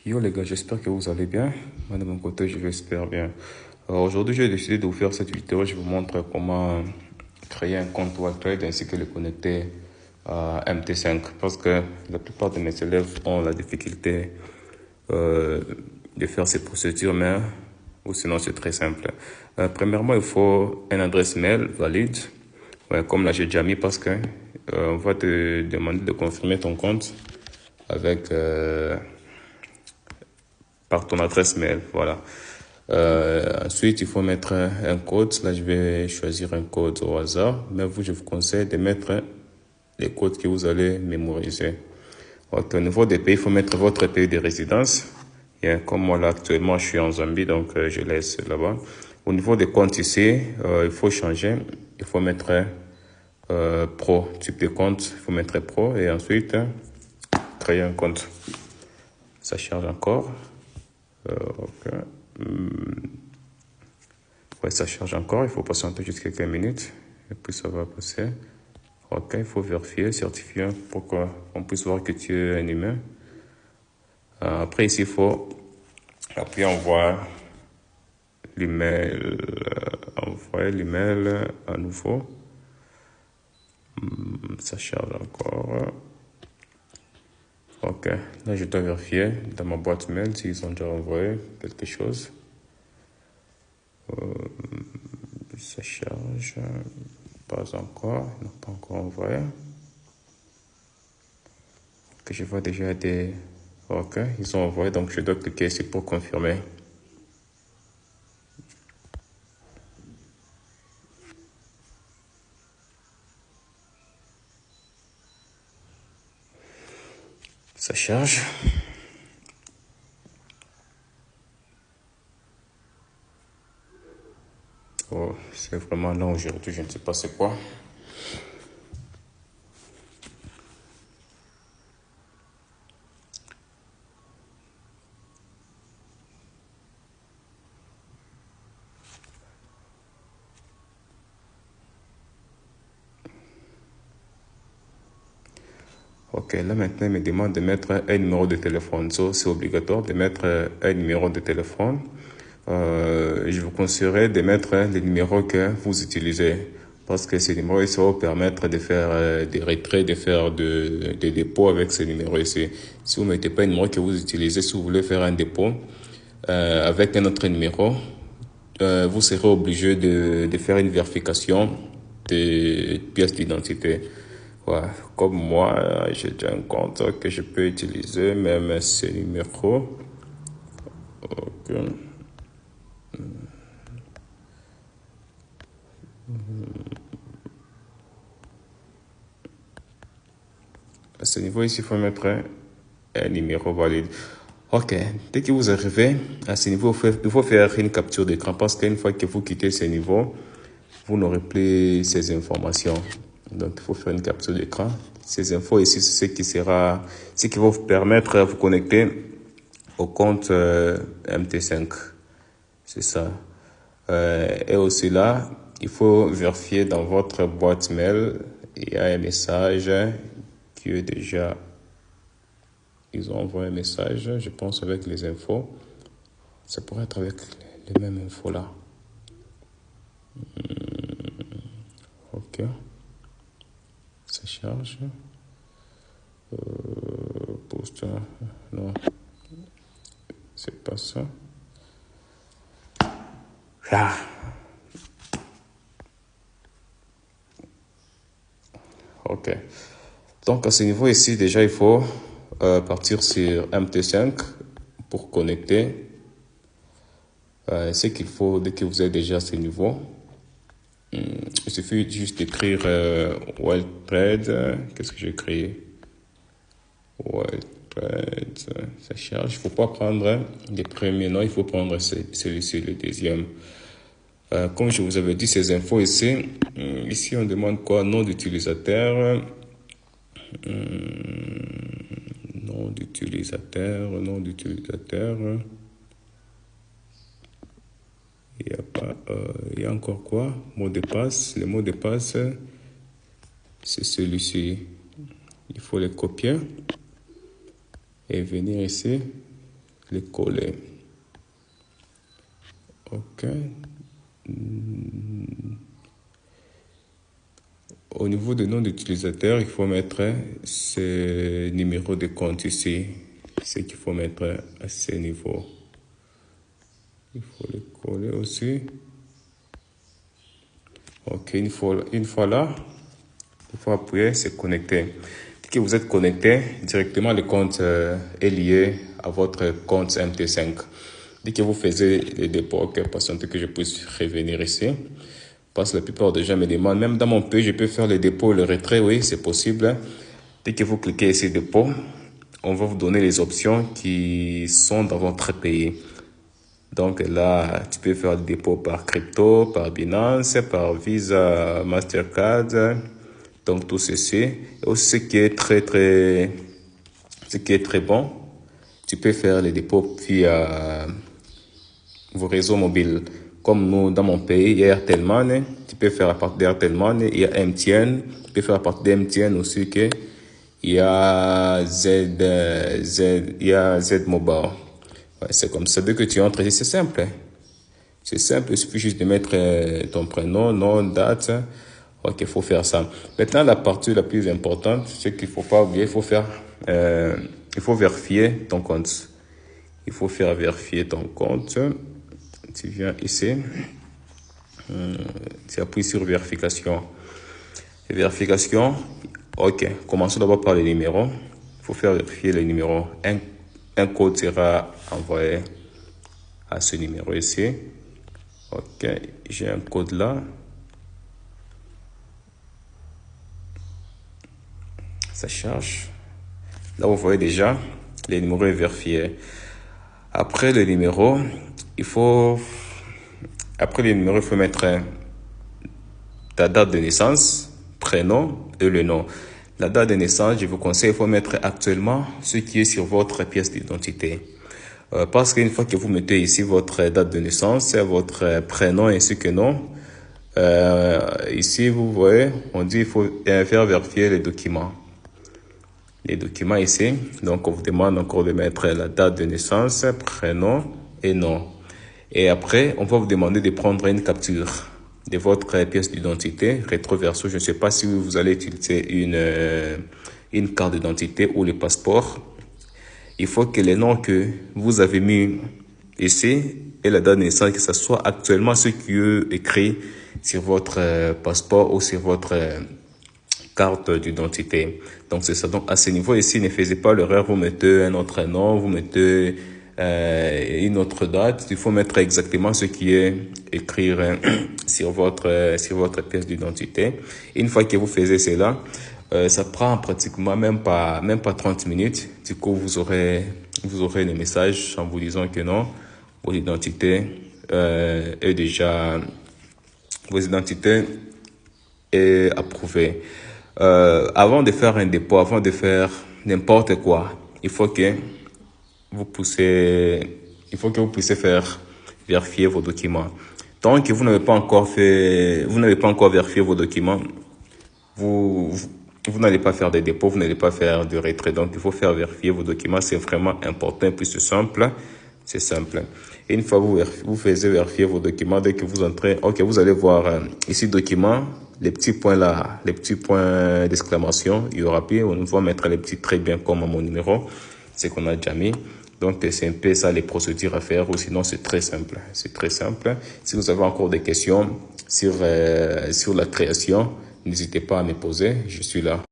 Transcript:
Yo les gars, j'espère que vous allez bien. Moi de mon côté, je l'espère bien. Alors aujourd'hui, j'ai décidé de vous faire cette vidéo. Je vous montre comment créer un compte Wildtrade ainsi que le connecter à MT5 parce que la plupart de mes élèves ont la difficulté euh, de faire ces procédures, mais ou sinon c'est très simple. Premièrement, il faut une adresse mail valide, ouais, comme là j'ai déjà mis parce que on va te demander de confirmer ton compte avec par ton adresse mail, voilà. Ensuite, il faut mettre un code. Là, je vais choisir un code au hasard, mais vous, je vous conseille de mettre les codes que vous allez mémoriser. Donc, au niveau des pays, il faut mettre votre pays de résidence. Et comme moi, là, actuellement, je suis en Zambie, donc je laisse là-bas. Au niveau des comptes ici, il faut changer. Il faut mettre pro, type de compte, il faut mettre pro et ensuite créer un compte. Ça charge encore. Ok. Ouais, ça charge encore. Il faut patienter juste quelques minutes et puis ça va passer. Ok, il faut vérifier, certifier pour qu'on puisse voir que tu es un humain. Après, ici, il faut appuyer envoyer l'email, envoyer l'email à nouveau. Ça charge encore. Ok, là, je dois vérifier dans ma boîte mail s'ils ont déjà envoyé quelque chose. Ça charge. Pas encore, ils n'ont pas encore envoyé. Que je vois déjà des... Ok, ils ont envoyé, donc je dois cliquer ici pour confirmer. Ça charge. Oh, c'est vraiment long aujourd'hui, je ne sais pas c'est quoi. Ok, là maintenant, il me demande de mettre un numéro de téléphone. So, c'est obligatoire de mettre un numéro de téléphone. Je vous conseillerais de mettre les numéros que vous utilisez. Parce que ces numéros, ça va vous permettre de faire des retraits, de faire des dépôts avec ces numéros ici. Si vous ne mettez pas un numéro que vous utilisez, si vous voulez faire un dépôt avec un autre numéro, vous serez obligé de faire une vérification des pièces d'identité. Ouais, comme moi, j'ai déjà un compte que je peux utiliser, même ces numéros. Ok. À ce niveau ici, il faut mettre un numéro valide. Ok, dès que vous arrivez à ce niveau, il faut faire une capture d'écran parce qu'une fois que vous quittez ce niveau, vous n'aurez plus ces informations. Donc, il faut faire une capture d'écran. Ces infos ici, c'est ce qui va vous permettre de vous connecter au compte MT5. C'est ça. Et aussi là, il faut vérifier dans votre boîte mail. Il y a un message qui est déjà... Ils ont envoyé un message, je pense, avec les infos. Ça pourrait être avec les mêmes infos là. Ok. Ça charge. Poste. Non, c'est pas ça. Ah. Ok. Donc à ce niveau ici, déjà, il faut partir sur MT5 pour connecter. C'est qu'il faut, dès que vous êtes déjà à ce niveau, il suffit juste d'écrire Wildtrade. Qu'est-ce que j'ai écrit? Wildtrade, ça charge. Il ne faut pas prendre les premiers noms, il faut prendre celui-ci, le deuxième. Comme je vous avais dit, ces infos ici, ici on demande quoi? Nom d'utilisateur, nom d'utilisateur, nom d'utilisateur. Il y a pas, il y a encore quoi? Mot de passe. Le mot de passe, c'est celui-ci. Il faut le copier et venir ici, les coller. OK. Au niveau du nom d'utilisateur, il faut mettre ce numéro de compte ici. C'est qu'il faut mettre à ce niveau. Il faut le coller aussi. OK, une fois là, il faut appuyer, c'est connecter. Dès que vous êtes connecté, directement le compte est lié à votre compte MT5. Dès que vous faites les dépôts, OK, patientez que je puisse revenir ici. Parce que la plupart des gens me demandent, même dans mon pays, je peux faire les dépôts, le retrait, oui, c'est possible. Dès que vous cliquez ici, dépôt, on va vous donner les options qui sont dans votre pays. Donc là, tu peux faire le dépôt par crypto, par Binance, par Visa, Mastercard. Donc tout ceci. Et aussi ce qui est très bon, tu peux faire les dépôts via vos réseaux mobiles. Comme nous, dans mon pays, il y a Airtel Money, tu peux faire à partir d'Airtel Money, il y a MTN, tu peux faire à partir d'MTN aussi, que il y a il y a Z Mobile. Ouais, c'est comme ça, dès que tu entres ici, c'est simple. C'est simple, il suffit juste de mettre ton prénom, nom, date. Ok, il faut faire ça. Maintenant, la partie la plus importante, c'est qu'il faut pas oublier, il faut vérifier ton compte. Il faut faire vérifier ton compte. Tu viens ici, tu appuies sur vérification. Vérification, ok. Commençons d'abord par les numéros. Il faut faire vérifier les numéros. Un code sera envoyé à ce numéro ici. Ok, j'ai un code là. Ça charge. Là, vous voyez déjà, les numéros est vérifié. Après le numéro, il faut mettre ta date de naissance, prénom et le nom. La date de naissance, je vous conseille, il faut mettre actuellement ce qui est sur votre pièce d'identité. Parce qu'une fois que vous mettez ici votre date de naissance, votre prénom ainsi que nom, ici vous voyez, on dit il faut faire vérifier les documents. Les documents ici, donc on vous demande encore de mettre la date de naissance, prénom et nom. Et après, on va vous demander de prendre une capture de votre pièce d'identité, rétro verso. Je ne sais pas si vous allez utiliser une carte d'identité ou le passeport. Il faut que les noms que vous avez mis ici et la date de naissance, que ce soit actuellement ce qui est écrit sur votre passeport ou sur votre carte d'identité. Donc c'est ça. Donc à ce niveau ici, ne faisez pas l'erreur, vous mettez un autre nom, vous mettez une autre date. Il faut mettre exactement ce qui est écrit sur votre pièce d'identité. Une fois que vous faites cela, ça prend pratiquement même pas 30 minutes. Du coup, vous aurez le message en vous disant que non, votre identité est approuvée. Avant de faire un dépôt, avant de faire n'importe quoi, il faut que vous puissiez faire vérifier vos documents. Tant que vous n'avez pas encore vérifié vos documents, vous n'allez pas faire des dépôts, vous n'allez pas faire de retrait. Donc, il faut faire vérifier vos documents. C'est vraiment important. Puis, c'est simple. C'est simple. Et une fois vous faites vérifier vos documents, dès que vous entrez, ok, vous allez voir ici documents, les petits points là, les petits points d'exclamation. Il y aura puis on va mettre les petits très bien comme à mon numéro. C'est qu'on a déjà mis. Donc, c'est un peu ça les procédures à faire, ou sinon c'est très simple. C'est très simple. Si vous avez encore des questions sur la création, n'hésitez pas à me poser. Je suis là.